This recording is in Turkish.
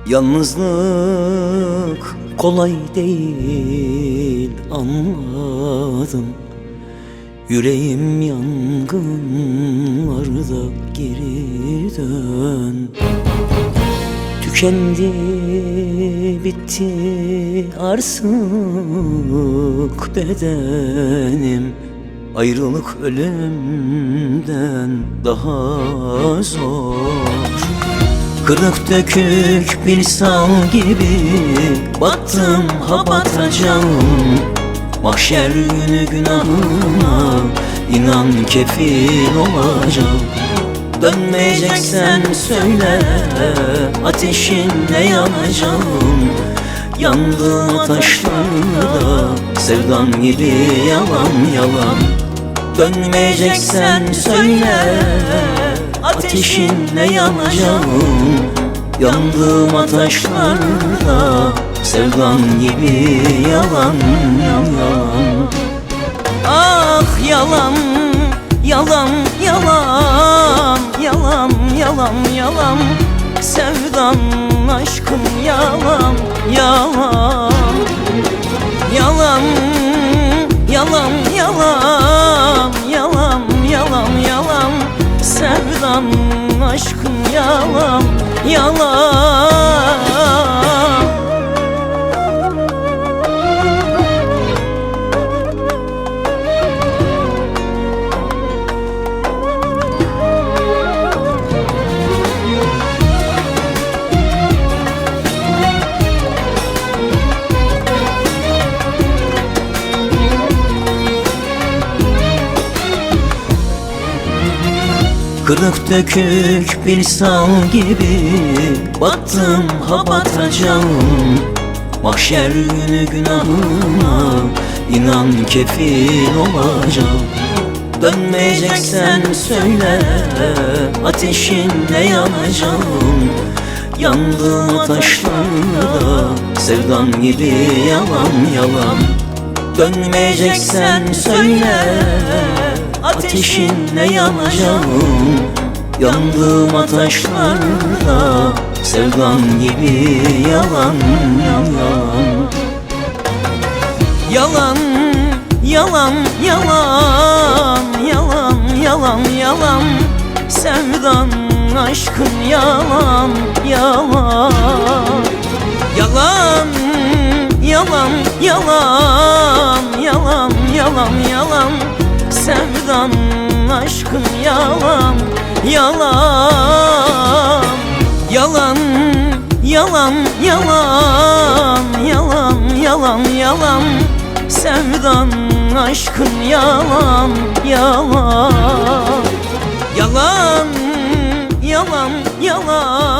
Yalnızlık kolay değil, anladım. Yüreğim yangınlarda, geri dön. Tükendi, bitti artık bedenim. Ayrılık ölümden daha zor. Kırık dökük bir sal gibi battım, ha batacağım. Mahşer günü günahıma inan kefil olacağım. Dönmeyeceksen söyle, ateşinle yanacağım. Yandığım taşlarda sevdan gibi yalan yalan. Dönmeyeceksen söyle, ateşinle yanacağım. Yandığım ateşlarda sevdan gibi yalan yalan. Ah yalan, yalan, yalan, yalan, yalan, yalan. Sevdan, aşkım yalan, yalan. Yalan, yalan, yalan, yalan, yalan, yalan. Sevdan, aşkım yalan, yalan. Kırık dökük bir sal gibi battım, ha batacağım. Mahşer günü günahıma inan kefil olacağım. Dönmeyeceksen söyle, ateşinle yanacağım. Yandığım taşlarda sevdan gibi yalan yalan. Dönmeyeceksen söyle, ateşinle yanacağım. Yandığım ateşlarda sevdan gibi yalan yalan. Yalan, yalan, yalan, yalan, yalan, yalan. Sevdan, aşkın yalan, yalan. Yalan, yalan, yalan, yalan, yalan, yalan. Sevdan, aşkın yalan, yalan. Yalan, yalan, yalan, yalan, yalan, yalan. Sevdan, aşkın yalan, yalan. Yalan, yalan, yalan.